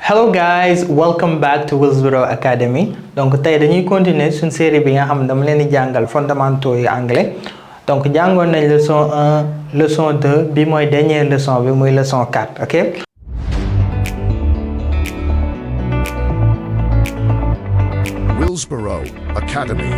Hello guys, welcome back to Will's Academy. Donc tay dañuy continuer une série bi nga xam dama leen di jàngal fondamentaux yi anglais. Donc jàngoon nañ leçon 1, leçon 2, bi mooy dernière leçon bi muy leçon 4, OK? Willsboro Academy.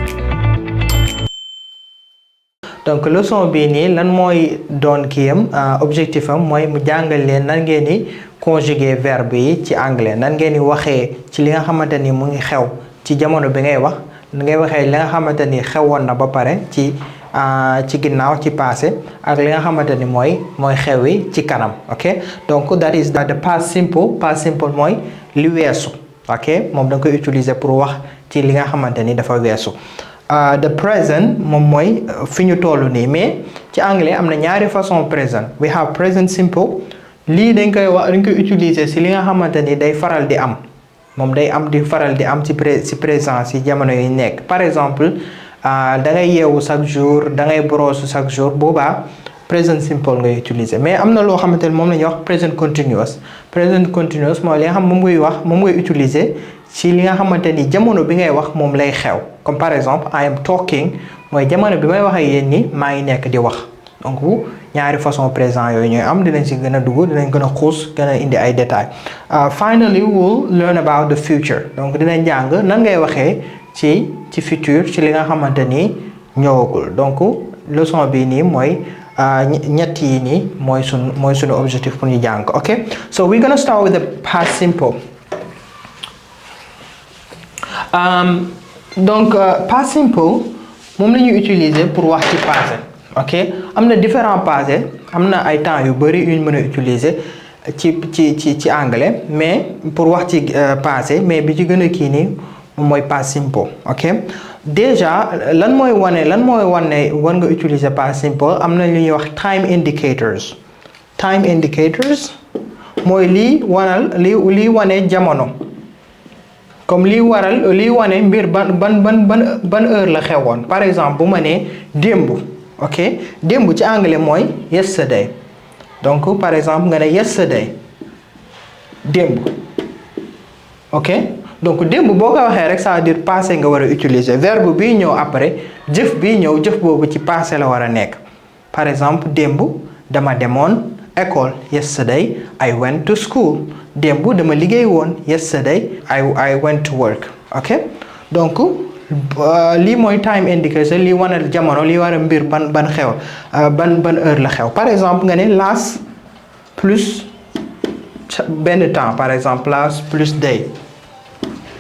Donc leçon bi nii lan mooy doon kiyam objectif am mooy mu jàngal leen nan ngeen di conjuguer verbe yi ci anglais, nan ngeen di waxee ci li nga xamante ni mu ngi xew ci jamono bi ngay wax, ngay waxee li nga xamante ni xewoon na ba pare ci ginnaaw ci passé ak li nga xamante ni mooy xewi ci kanam, OK? Donc that is the past simple. Past simple mooy li weesu, OK? Moom da nga koy utiliser pour wax ci li nga xamante ni dafa weesu. The present moom mooy fi ñu toll nii, mais ci anglais am na ñaari façon present. We have present simple. lii dañ koy utiliser si li nga xamante ni day faral di am, moom day am di faral di am ci présent si jamono yi nekk. Par exemple da ngay yeewu chaque jour, da ngay brosse chaque jour, boobaa present simple ngay utiliser. Mais am na loo xamante ni moom la ñuy wax present continuous. Present continuous mooy li nga xam moom ngay utiliser ci li nga xamante ni jamono bi ngay wax moom lay xew. Comme par exemple I am talking mooy jamono bi may wax ak yéen ñi maa ngi nekk di wax. Donc ñaari façon présent yooyu ñooy am, dinañ ci gën a dugg, dinañ gën a xuus, gën a indi ay détails. Finally we'll learn about the future. Donc dinañ jàng nan ngay waxee ci futur, ci li nga xamante ni ñëwagul. Donc leçon bi nii mooy ñett yi nii mooy sunu objectif pour ñu jàng, OK? So we're gonna start with the past simple. Donc past simple moom la ñuy utiliser pour wax ci passé, OK? am na différents passé, am na ay temps yu bari yu ñu mën a utiliser ci anglais, mais pour wax ci passé, mais bi ci gën a kii nii moom mooy past simple, OK? Déjà lan mooy wane war nga utiliser past simple, am na lu ñuy wax time indicators. Time indicators mooy lii wane jamono. Comme lii wane mbir ban heure la xewoon. Par exemple bu ma nee démb, OK? Démb ci anglais mooy yesterday. Donc par exemple nga ne yesterday démb, OK? Donc démb boo ko waxee rek ça veut dire passé nga war a utiliser. Verbe bii ñëw après, jëf bii ñëw, jëf boobu ci passé la war a nekk. Par exemple démb dama demoon école. Yesterday I went to school. Démb dama liggéey woon. Yesterday I went to work, OK? Donc lii mooy time indicator, lii wane jamono, lii war a mbir ban xew ban heure la xew. Par exemple nga ne last plus benn temps, par exemple last plus day,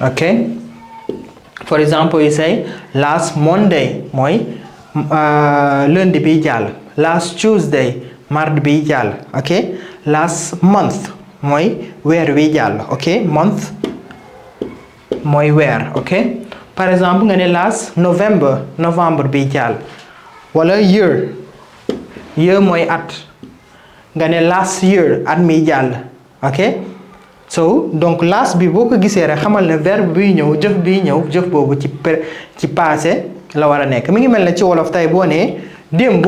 OK? For example you say last Monday mooy lundi bi jàll. Last Tuesday mardi bi jàll, OK? Last month mooy weer wi jàll, OK? Month mooy weer, OK? Par exemple nga ne last novembre bi jàll. Wala year mooy at, nga ne last year at mi jàll, OK? So donc last bi boo ko gisee rek xamal ne verbe bi ñëw, jëf boobu ci passé la war a nekk. Mi ngi mel ne ci wolof tey boo nee démb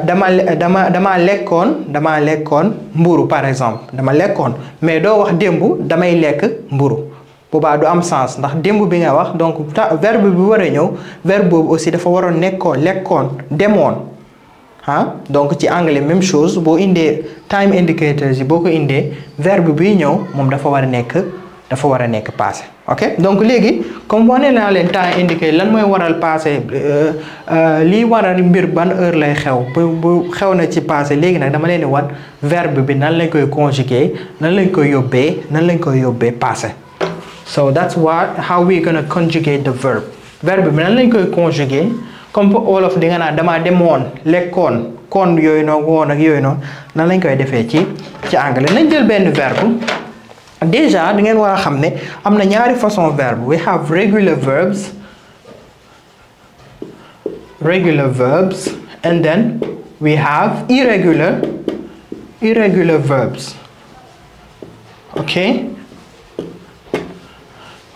dama lekkoon mburu, par exemple dama lekkoon, mais doo wax démb damay lekk mburu. boobaa du am sens ndax démb bi nga wax, donc verbe bi war a ñëw, verbe boobu aussi dafa waroon lekkoon, demoon. Donc ci anglais même chose, boo indee time indicators yi boo ko indee, verbe bi ñëw moom dafa war a nekk passé, OK? Donc léegi comme wane naa leen time indicator lan mooy waral passé, lii waral mbir ban heure lay xew bu xew na ci passé. Léegi nag dama leen di wan verbe bi nan lañ koy conjuguer, nan lañ koy yóbbee passé. So that's how we're gonna conjugate the verb. Verbe bi nan lañ koy conjuguer, comme wolof di nga naan dama demoon, lekkoon, kon yooyu noonu, woon ak yooyu noonu, nan lañ koy defee ci anglais. Nañ jël benn verbe. Déjà da ngeen war a xam ne am na ñaari façon verbe. We have regular verbs and then we have irregular verbs, OK?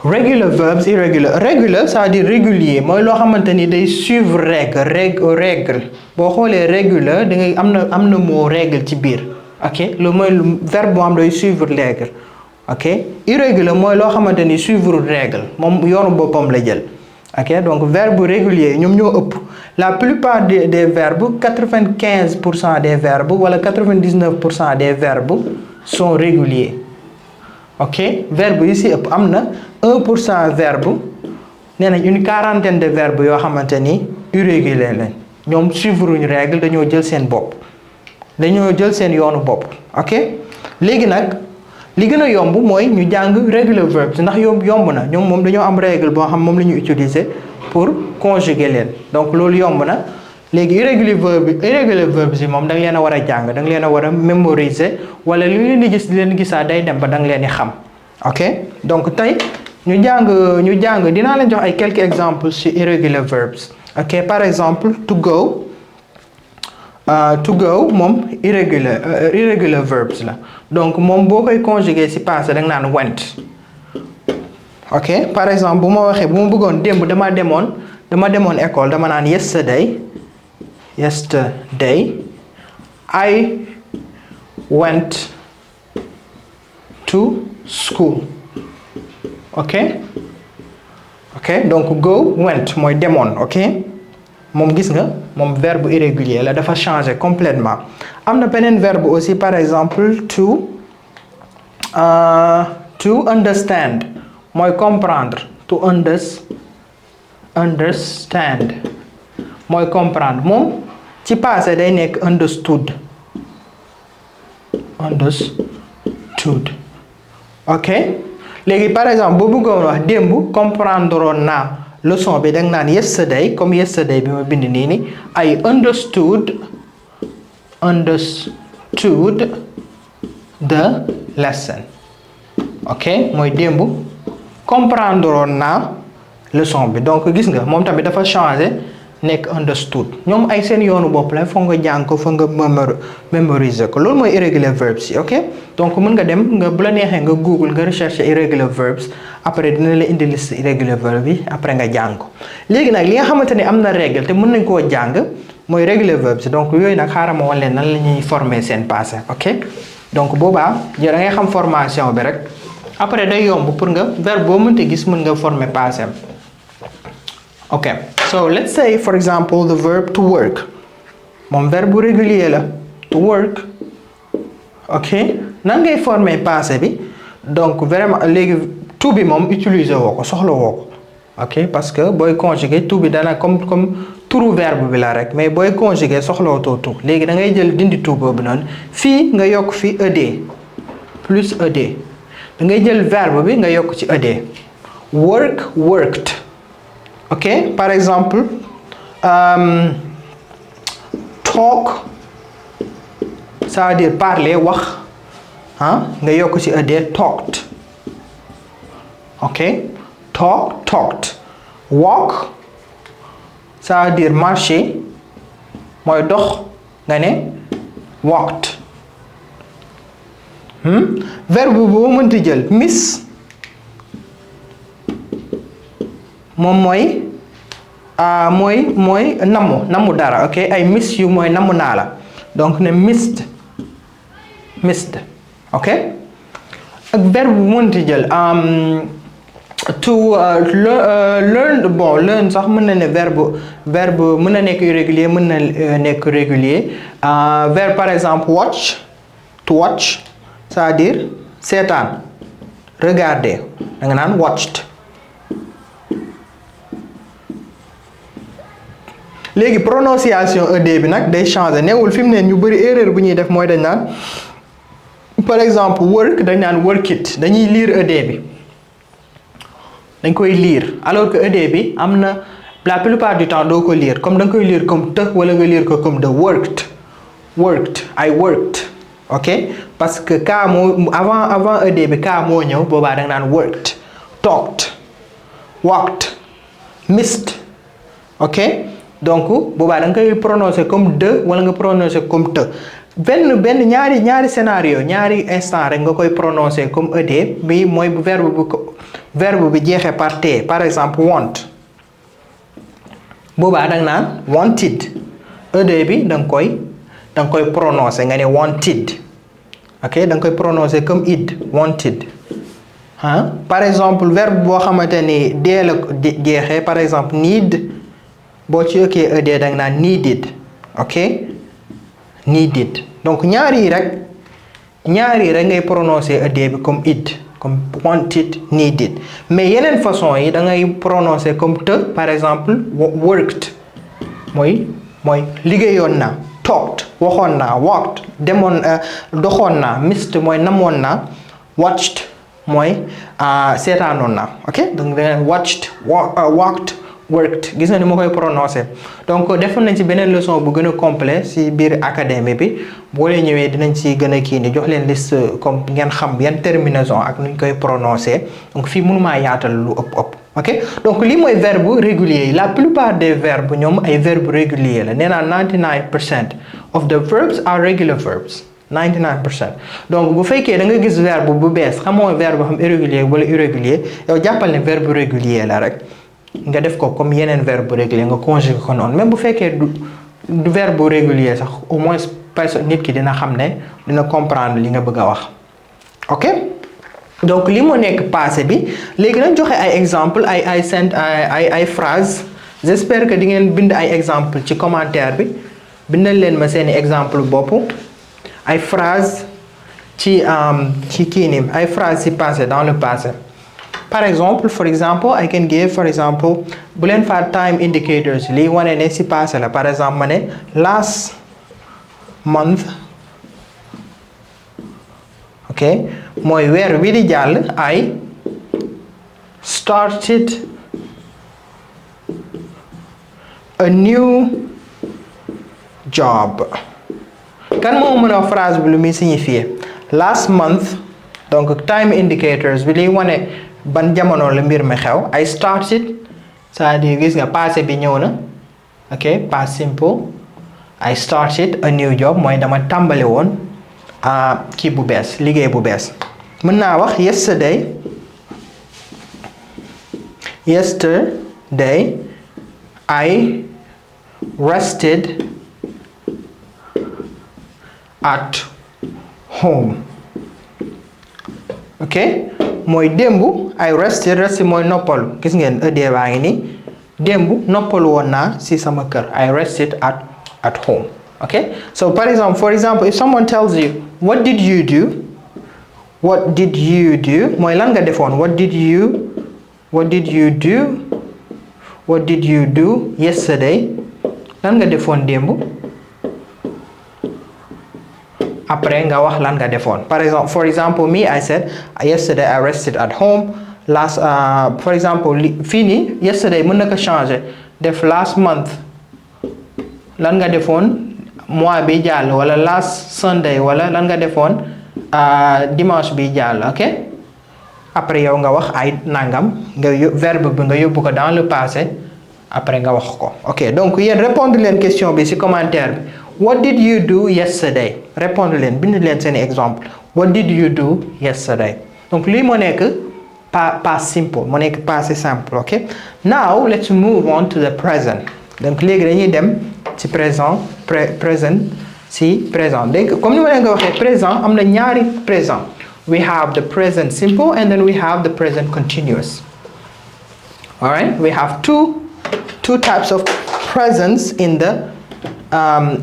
Regular verbs, regular ça veut dire régulier, mooy loo xamante ni day suivre règle. Boo xoolee regular da ngay am na mot règle ci biir, ok loolu mooy verbe boo xam day suivre règle ok irrégulier mooy loo xamante ni suivre règle moom yoonu boppam la jël ok donc verbe régulier ñoom ñoo ëpp la plupart des verbes 95% des verbes wala 99% des verbes sont réguliers ok verbe yi si ëpp am na 1% verbe nee nañ une quarantaine de verbes yoo xamante ni irrégulier lañ ñoom suivre une règle dañoo jël seen bopp dañoo jël seen yoonu bopp ok léegi nag li gën a yomb mooy ñu jàng regular verbs ndax yomb na ñoom moom dañoo am règle boo xam moom la ñu utiliser pour conjuguer leen donc loolu yomb na léegi irregular verbs yi moom da nga leen a war a jàng da nga leen a war a mémoriser wala li leen di gis di leen gisaa day dem ba da nga leen di xam ok donc tey ñu jàng dinaa leen jox ay quelques exemples ci irregular verbs ok par exemple to go moom irregular verbs la donc moom boo koy conjuguer ci passé da nga naan went ok par exemple bu ma waxee bu ma bëggoon démb dama demoon école dama naan yesterday I went to school ok donc go went mooy demoon ok moom gis nga moom verbe irrégulier la dafa changer complètement am na beneen verbe aussi par exemple to understand mooy comprendre to understand mooy comprendre moom ci passé day nekk understood ok léegi par exemple boo bëggoon wax démb comprendre naa leçon bi da nga naan yesterday comme yesterday bi ma bind nii ni I understood the lesson ok mooy démb comprendre naa leçon bi donc gis nga moom tamit dafa changer nekk understood ñoom ay seen yoonu bopp la foog nga jàng ko foog nga mémoriser ko loolu mooy irregular verbs yi ok donc mën nga dem bu la neexee nga google nga rechercher irregular verbs après dina la indi liste irregular verbs yi après nga jàng ko léegi nag li nga xamante ni am na règle te mën nañ koo jàng mooy regular verbs donc yooyu nag xaaral ma wan leen nan la ñuy former seen passé ok donc boobaa yow da ngay xam formation bi rek après day yomb pour nga verbe boo mënte gis mën nga former passé okay so let's say for example the verb to work moom verbe régulier la to work ok nan ngay former passé bi donc vraiment léegi to bi moom utiliser woo ko soxla woo ko ok parce que booy conjuguer to bi dana comme turu verbe bi la rek mais booy conjuguer soxlawutoo to léegi da ngay jël dindi to boobu noonu fii nga yokk fi ed plus ed da ngay jël verbe bi nga yokk ci ed worked ok par exemple talk ça veut dire parler wax nga yokk ci ed talked ok talked walk ça veut dire marcher mooy dox nga ne walked verbe boo mënti jël miss moom mooy namu dara ok ay miss yu mooy namu naa la donc ne missed ok ak verbe bu mënti jël to learn sax mën na ne verbe mën na nekk irrégulier mën na nekk régulier verbe par exemple to watch c'est-à-dire seetaan regarder da nga naan watched léegi prononciation ed bi nag day changer newul fi mu ne ñu bëri erreur bu ñuy def mooy dañ naan par exemple work dañ naan work it dañuy lire ed bi dañ koy lire alors que ed bi am na la plupart du temps doo ko lire comme da nga koy lire comme te wala nga lire ko comme de worked I worked ok parce que ka moo avant ed bi ka moo ñëw boobaa da nga naan worked talked walked missed ok donc boobaa da nga koy prononcer comme de wala nga prononcer comme te benn ñaari scénario ñaari instant rek nga koy prononcer comme ed bi mooy bu verbe bi jeexee par t par exemple want boobaa da nga naan wanted ed bi da nga koy prononcer nga ne wanted ok da nga koy prononcer comme id wanted par exemple verbe boo xamante ni dee la jeexee par exemple need boo ci yokkee ed da nga naan needed ok needed donc ñaar yi rek ngay prononcer ed bi comme id comme wanted needed mais yeneen façon yi da ngay prononcer comme te par exemple worked mooy liggéeyoon naa talked waxoon naa walked demoon doxoon naa missed mooy namoon naa watched mooy seetaanoon naa ok donc da nga watched walked worked gis nga ni ma koy prononcer donc defoon nañ ci beneen leçon bu gën a complet ci biir académie bi boo leen ñëwee dinañ ci gën a kii ni jox leen liste comme ngeen xam yan terminaison ak nuñ koy prononcer donc fii mënumaa yaatal lu ëpp ok donc lii mooy verbe régulier yi la plupart des verbes ñoom ay verbes réguliers la nee naa 99% of the verbs are regular verbs 99% donc bu fekkee da nga gis verbe bu bees xamoo verbe xam irrégulier wala irrégulier yow jàppal ne verbe régulier la rek nga def ko comme yeneen verbe régulier nga conjuguer ko noonu même bu fekkee du verbe régulier sax au moins personne nit ki dina xam ne dina comprendre li nga bëgg a wax ok donc li moo nekk passé bi léegi nañ joxe ay exemple ay phrase j'espère que di ngeen bind ay exemple ci commentaire bi bindal leen ma seeni exemple bopp ay phrase ci kii nii ay phrase ci passé dans le passé par exemple for example I can give for example bu leen fa time indicators lii wane ne ci passé la par exemple ma ne last month ok mooy weer wi di jàll I started a new job kan moo mën a phrase bi lu muy signifier last month donc time indicators bi liy wane ban jamono la mbir mi xew I started c'est-à-dire gis nga passé bi ñëw na ok past simple I started a new job mooy dama tàmbali woon kii bu bees liggéey bu bees mën naa wax yesterday I rested at home ok mooy démb I rested mooy noppalu gis ngeen ëddee baa ngi nii démb noppalu woon naa si sama kër I rested at home okay so for example if someone tells you what did you do mooy lan nga defoon what did you do yesterday lan nga defoon démb après nga wax lan nga defoon for example me I said yesterday I rested at home for example fii nii yesterday mën na ko changer def last month lan nga defoon mois bi jàll wala last Sunday wala lan nga defoon dimanche bi jàll ok après yow nga wax ay nangam nga verbe bi nga yóbbu ko dans le passé après nga wax ko ok donc yéen répondre leen question bi ci commentaire bi what did you do yesterday répondre leen bind leen seen exemple what did you do yesterday donc lii moo nekk past simple moo nekk passé simple ok now let's move on to the present donc léegi dañuy dem ci présent donc comme ni ma leen ko waxee présent am na ñaari présent we have the present simple and then we have the present continuous all right we have two types of presents in the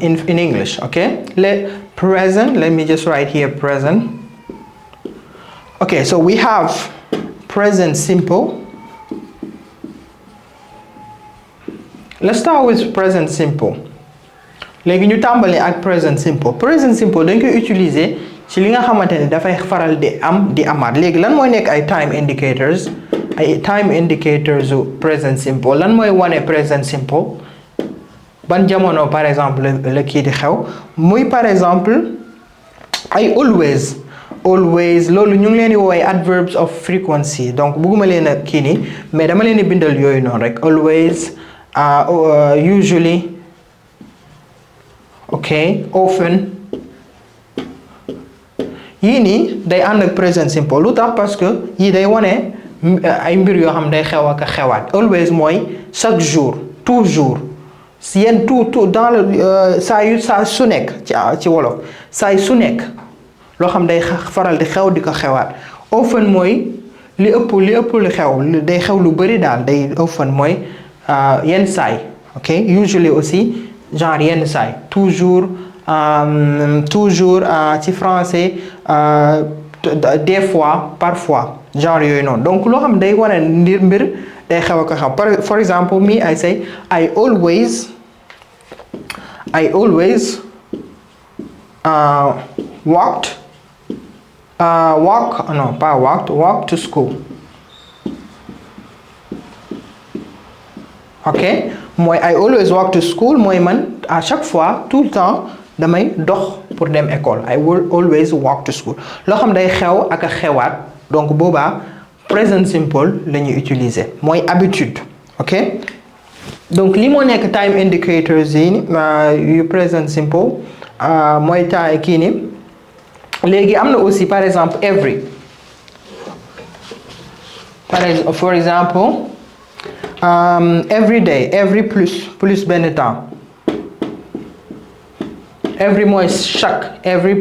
in English okay let me just write here present okay so we have present simple. Let's start with present simple. léegi ñu tàmbali ak present simple dañ koy utiliser ci li nga xamante ne dafay faral di amaat léegi lan mooy nekk ay time indicators present simple lan mooy wane present simple ban jamono par exemple la kii di xew muy par exemple ay always loolu ñu ngi leen di woowee adverbs of frequency donc bëgguma leen a kii nii mais dama leen di bindal yooyu noonu rek always usually okay often yii nii day ànd ak present simple lu tax parce que yii day wane ay mbir yoo xam day xew ak xewaat always mooy chaque jour toujours si yenn tout dans le saa su nekk ci wolof saa su nekk loo xam day faral di xew di ko xewaat. Often mooy li ëpp lu xew day xew lu bari daal day often mooy yenn saay. Ok, usually aussi genre yenn saay. Toujours ci français des fois parfois genre yooyu noonu. Donc loo xam day wane mbir day xew ak xew. For example, me I say I always walk to school. Ok, mooy I always walk to school mooy man à chaque fois tout le temps damay dox pour dem école. I will always walk to school. loo xam day xew ak a xewaat donc boobaa present simple la ñuy utiliser mooy habitude. Ok, donc li moo nekk time indicators yi yu present simple mooy temps kii ni. léegi am na aussi par exemple every. For example every day, every plus benn temps. Every mooy chaque, every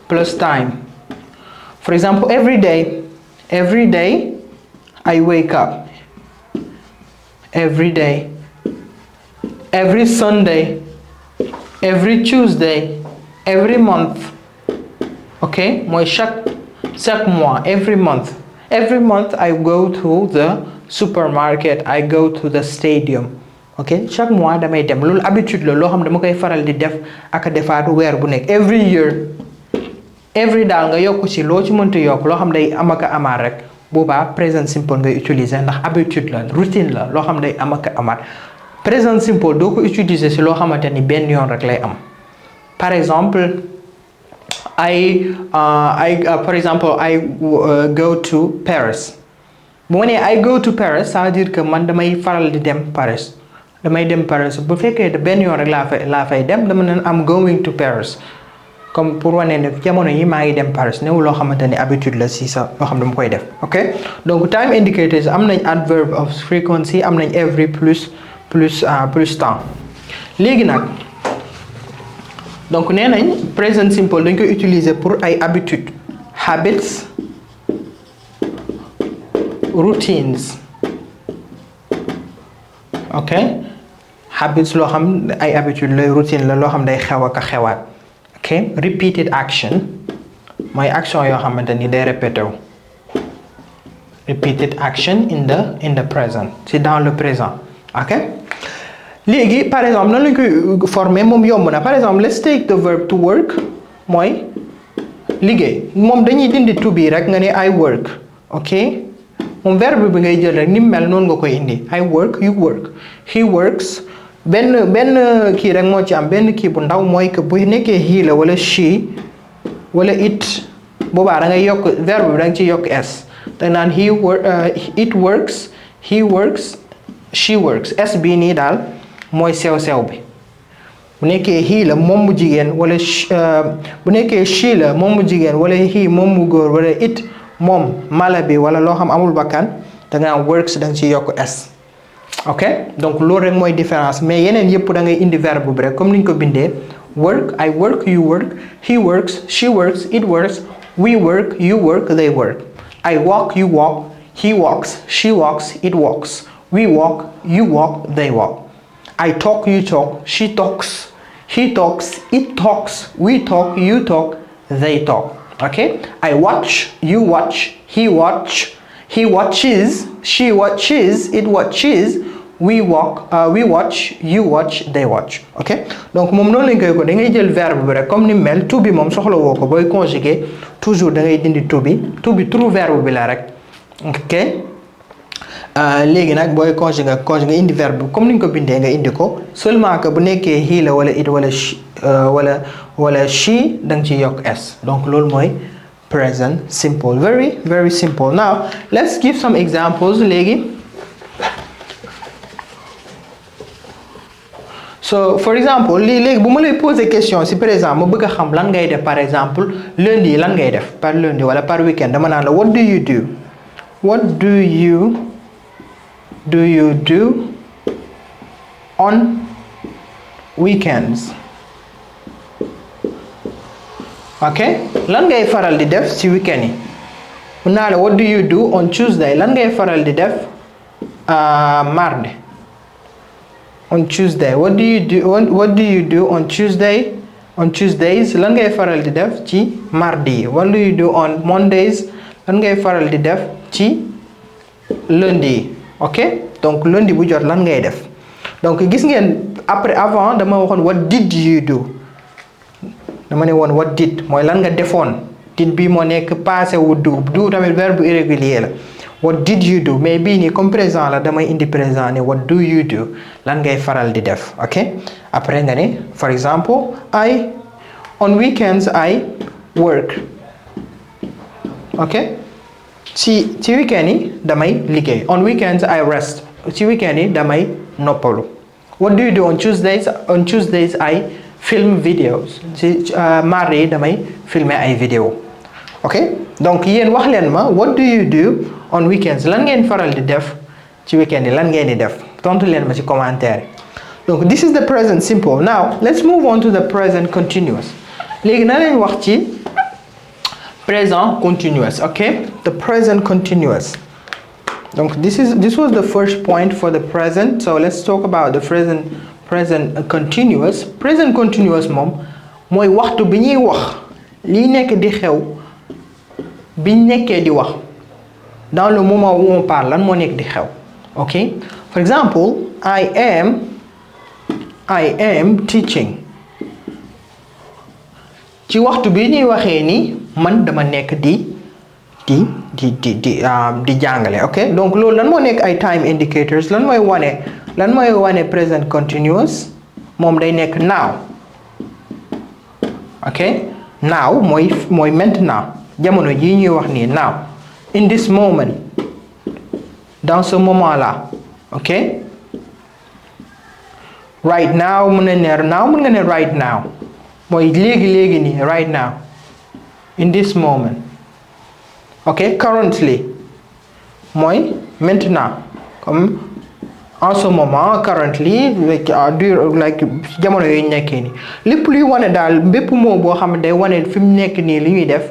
plus time. For example, every day I wake up. Every day. Every Sunday. Every Tuesday. Every month. Ok, mooy chaque mois, every month. Every month I go to the supermarket, I go to the stadium. Ok, chaque mois damay dem loolu habitude la loo xam dama koy faral di def ak defaat weer bu nekk. Every year, every daal nga yokk ci loo ci mënti yokk loo xam day am ak amaat rek boobaa present simple ngay utiliser ndax habitude la routine la loo xam day am ak amaat. Present simple doo ko utiliser ci loo xamante ni benn yoon rek lay am. Par exemple I go to Paris. bu ma nee I go to Paris ça veut dire que man damay faral di dem Paris. damay dem Paris bu fekkee benn yoon rek laa fay dem dama ne am going to Paris comme pour wane ne jamono yi maa ngi dem Paris néew loo xamante ni habitude la si sa loo xam dama koy def. Ok, donc time indicators am nañ adverb of frequency am nañ every plus temps. léegi nag donc nee nañ present simple dañ koy utiliser pour ay habitude, habits, routines. ok, habits loo xam ay habitude la, routine la loo xam day xew ak a xewaat. ok, repeated action mooy action yoo xamante ni day répété wu. repeated action in the present, c'est dans le présent. ok, léegi par exemple nan lañ koy former moom yomb na. Par exemple let's take the verb to work mooy liggéey. moom dañuy dindi to be rek nga ne I work. ok, moom verbe bi ngay jël rek ni mu mel noonu nga koy indi. I work, you work, he works. benn kii rek moo ci am, benn kii bu ndaw mooy que bu nekkee he la wala she wala it boobaa da ngay yokk verbe bi da nga ciy yokk s. da naan it works, he works, she works. s bii nii daal mooy sew bi. bu nekkee he la moom mu jigéen wala bu nekkee she la moom mu jigéen wala he moom mu góor wala it moom mala bi wala loo xam amul bakkan da nga am works da nga ciy yokk s. ok, donc loolu rek mooy différence mais yeneen yëpp da ngay indi verbe bi rek comme ni ñu ko bindee. work, I work, you work, he works, she works, it works, we work, you work, they work. I walk, you walk, he walks, she walks, it walks, we walk, you walk, they walk. I talk, you talk, she talks, he talks, it talks, we talk, you talk, they talk. ok, I watch, you watch, he watches, she watches, it watches, we watch, you watch, they watch. ok, donc moom noonu lañ koy ko da ngay jël verbe bi rek comme ni mel. to be moom soxla woo ko booy conjuguer toujours da ngay dindi to be true verbe bi la rek. ok, léegi nag booy conjuguer indi verbe bi comme ni ñu ko bindee nga indi ko seulement que bu nekkee he la wala it wala she da nga ciy yokk s. donc loolu mooy present simple. Very very simple. Now let's give some examples léegi. So for example léegi bu ma lay poser question si présent ma bëgg a xam lan ngay def. Par exemple lundi lan ngay def par lundi wala par weekend dama naan la what do you do on weekends. ok lan ngay faral di def ci weekend yi mun naa la what do you do on Tuesday lan ngay faral di def mardi on Tuesday what do you do on Tuesdays lan ngay faral di def ci mardi yi what do you do on Mondays lan ngay faral di def ci lundi yi ok donc lundi bu jot lan ngay def donc gis ngeen avant dama waxoon what did you do dama ne woon what did mooy lan nga defoon did bi moo nekk passé wu do tamit verbe irrégulier la what did you do mais bii nii comme présent la damay indi présent ne what do you do lan ngay faral di def ok après nga ne for example on weekends I work ok ci weekend yi damay liggéey on weekends I rest ci weekend yi damay noppalu what do you do on Tuesdays I film videos ci mardi yi damay filmer ay vidéo ok donc yéen wax leen ma what do you do on weekends lan ngeen faral di def ci weekend yi lan ngeen di def tontu leen ma ci commentaire donc this is the present simple now let's move on to the present continuous léegi na leen wax ci present continuous ok the present continuous donc this was the first point for the present so let's talk about the present continuous moom mooy waxtu bi ñuy wax li nekk di xew biñ nekkee di wax dans le moment où on parle lan moo nekk di xew ok for example I am teaching ci waxtu bi ñuy waxee ni man dama nekk di jàngale ok donc loolu lan moo nekk ay time indicators lan mooy wane present continuous moom day nekk now ok now mooy maintenant jamono jii ñuy wax nii now in this moment dans ce moment là ok right now mën nga ne right now mooy léegi nii right now in this moment ok currently mooy maintenant comme en ce moment currently like jamono yooyu nekkee nii lépp luy wane daal bépp moo boo xam ne day wane fi mu nekk nii li ñuy def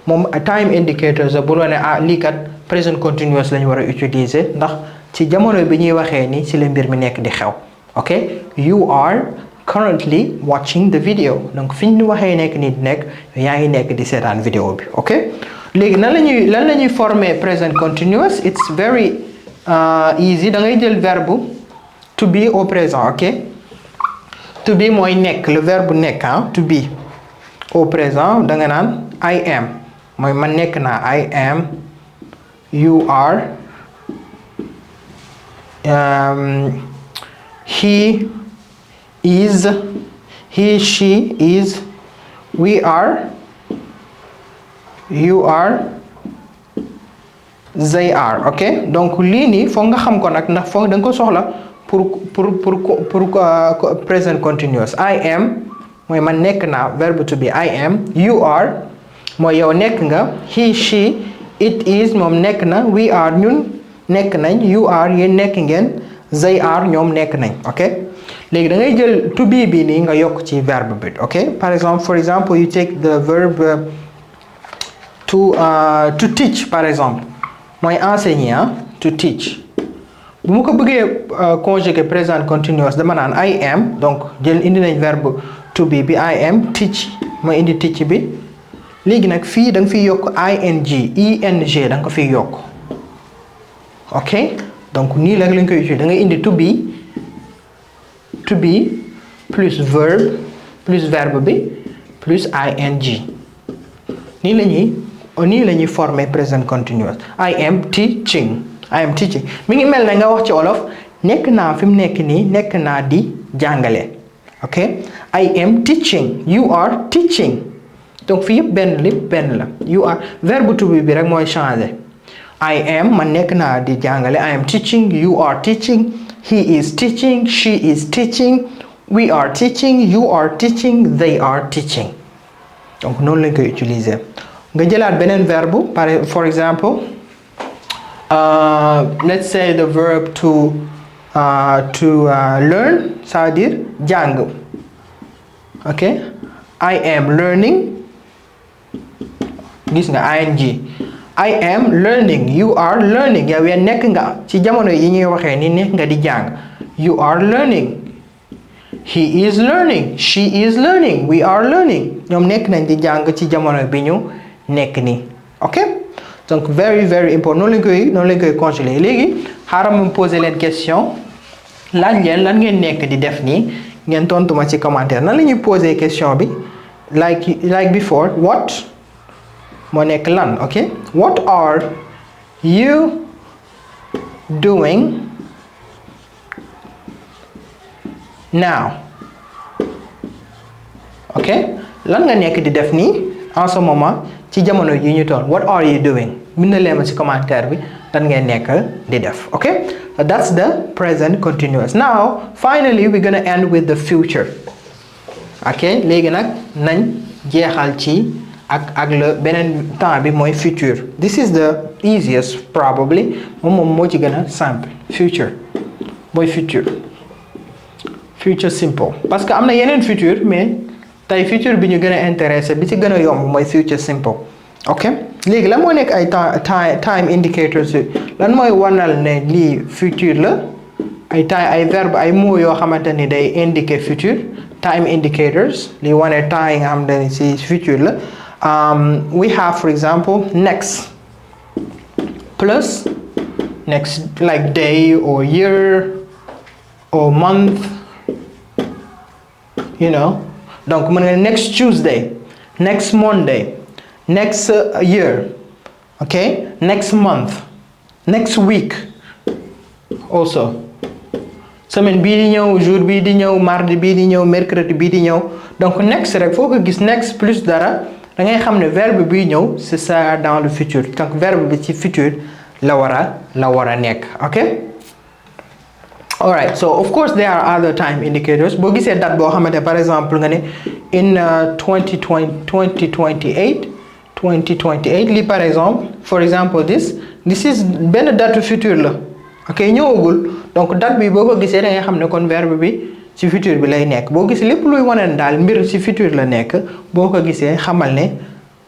moom time indicators bu wane lii kat present continuous lañu war a utiliser ndax ci jamono bi ñuy waxee nii ci la mbir mi nekk di xew ok you are currently watching the video donc fi ñu waxee nekk nii di nekk yaa ngi nekk di seetaan vidéo bi ok léegi lan la ñuy former present continuous it's very easy da ngay jël verbe to be au présent ok to be mooy nekk le verbe nekk to be au présent da nga naan I am mooy man nekk naa I am you are he is he she is we are you are they are ok donc lii nii foog nga xam ko nag ndax foog da nga ko soxla pour present continuous I am mooy man nekk naa verbe to be I am you are mooy yow nekk nga he she it is moom nekk na we are ñun nekk nañ you are yéen nekk ngeen they are ñoom nekk nañ ok léegi da ngay jël to be bi nii nga yokk ci verbe bi ok for example you take the verb to teach par exemple mooy enseigner to teach bu mu ko bëggee conjuguer present continuous dama naan I am donc indi nañ verbe to be bi I am teach mooy indi teach bi léegi nag fii da nga fiy yokk ing da nga ko fiy yokk ok donc nii la lañ koy utiliser da ngay indi to be plus verbe bi plus ing nii la ñuy former present continuous I am teaching mi ngi mel na nga wax ci olof nekk naa fi mu nekk nii nekk naa di jàngale ok I am teaching you are teaching donc fii yëpp lépp benn la you are verbe to be bi rek mooy changer I am man nekk naa di jàngale I am teaching you are teaching he is teaching she is teaching we are teaching you are teaching they are teaching donc noonu lañ koy utiliser nga jëlaat beneen verbe for example let's say the verb to learn ça veut dire jàng ok I am learning gis nga ing I am learning you are learning yow ya nekk nga ci jamono yi ñuy waxee ni nekk nga di jàng you are learning he is learning she is learning we are learning ñoom nekk nañ di jàng ci jamono bi ñu nekk nii ok donc very very important noonu lañ koy conjuguer léegi xaaral ma poser leen question laaj leen lan ngeen nekk di def nii ngeen tontu ma ci commentaire nan la ñuy poser question bi like before what moo nekk lan ok what are you doing now ok lan nga nekk di def nii en ce moment ci jamono yi ñu toll what are you doing bind leen ma ci commentaire bi lan ngeen nekk di def ok that's the present continuous now finally we're gonna end with the future ok léegi nag nañ jeexal ci ak le beneen temps bi mooy futur this is the easiest probably moom moo ci gën a simple future mooy future simple parce que am na yeneen futur mais tey futur bi ñu gën a intéressé bi ci gën a yomb mooy future simple ok léegi lan moo nekk ay time indicators lan mooy wanal ne lii futur la ay verbe ay mots yoo xamante ni day indiquer futur time indicators lii wane temps yi nga xamante ni ci futur la we have for example next plus next like day or year or month you know donc mën nga next Tuesday next Monday next year okay next month next week also semaine bii di ñëw jour bii di ñëw mardi bii di ñëw mercredi bii di ñëw donc next rek foo ko gis next plus dara da ngay xam ne verbe bii ñëw c'est ça dans le futur donc verbe bi ci futur la war a nekk ok alright so of course there are other time indicators boo gisee date boo xamante par exemple nga ne in 2028 lii par exemple for example this is benn date futur la ok ñëwagul donc date bi boo ko gisee da ngay xam ne kon verbe bi ci futur bi lay nekk boo gisee lépp luy wane daal mbir ci futur la nekk boo ko gisee xamal ne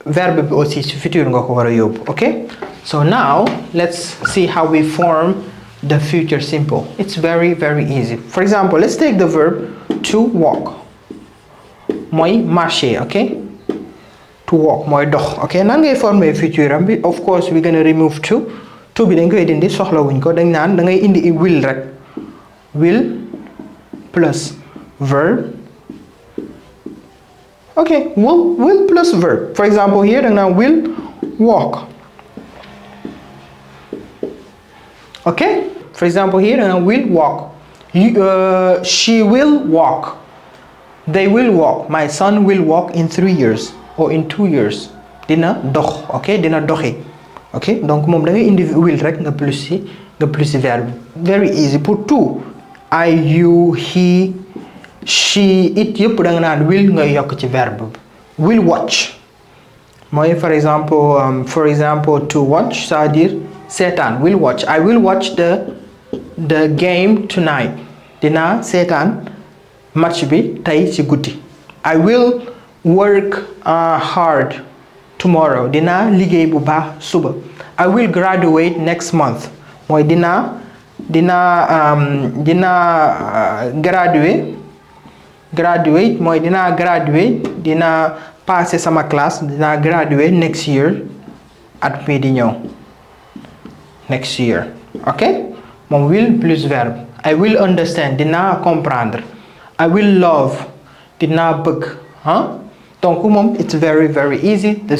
verbe bi aussi ci futur nga ko war a yóbbu ok so now let's see how we form the future simple it's very very easy for example let's take the verb to walk mooy marcher ok to walk mooy dox ok nan ngay former futur am bi of course we gonna remove to bi dañ koy dindi soxlawuñ ko dañ naan da ngay indi will rek will plus verb okay will plus verb for example here da nga naan will walk okay for example here da nga naan will walk she will walk they will walk my son will walk in 3 years or in 2 years dina dox ok dina doxi ok donc moom da ngay indi will rek nga plus si verbe very easy pour tout I you he she it yëpp da nga naan will nga yokk ci verbe will watch mooy for example to watch c'est-à-dire seetaan will watch I will watch the game tonight dina seetaan match bi tey ci guddi I will work hard tomorrow dina liggéey bu baax suba I will graduate next month mooy dina graduate mooy dina graduate dina passer sama classe dina graduate next year at bii di ñëw next year ok moom will plus verbe I will understand dina comprendre I will love dina bëgg donc moom it's very very easy the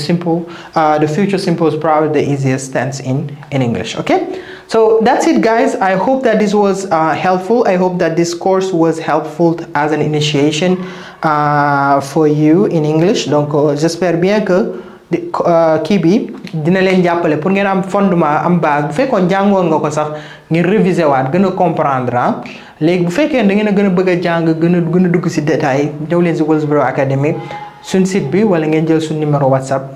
future simple is probably the easiest tense in English okay so that's it guys I hope that this was helpful I hope that this course was helpful as an initiation for you in English donc j'espère bien que kii bi dina leen jàppale pour ngeen am fondement am base bu fekkoon jàngoon nga ko sax ngeen réviser waat gën a comprendre léegi bu fekkee da ngeen a gën a bëgg a jàng gën a dugg ci détail ñëw leen ci Wellsboro Academy suñ site bi wala ngeen jël suñ numéro WhatsApp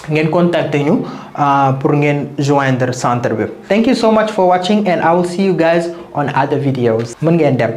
ngeen contacter ñu pour ngeen joindre centre bi thank you so much for watching and I will see you guys on other videos mën ngeen dem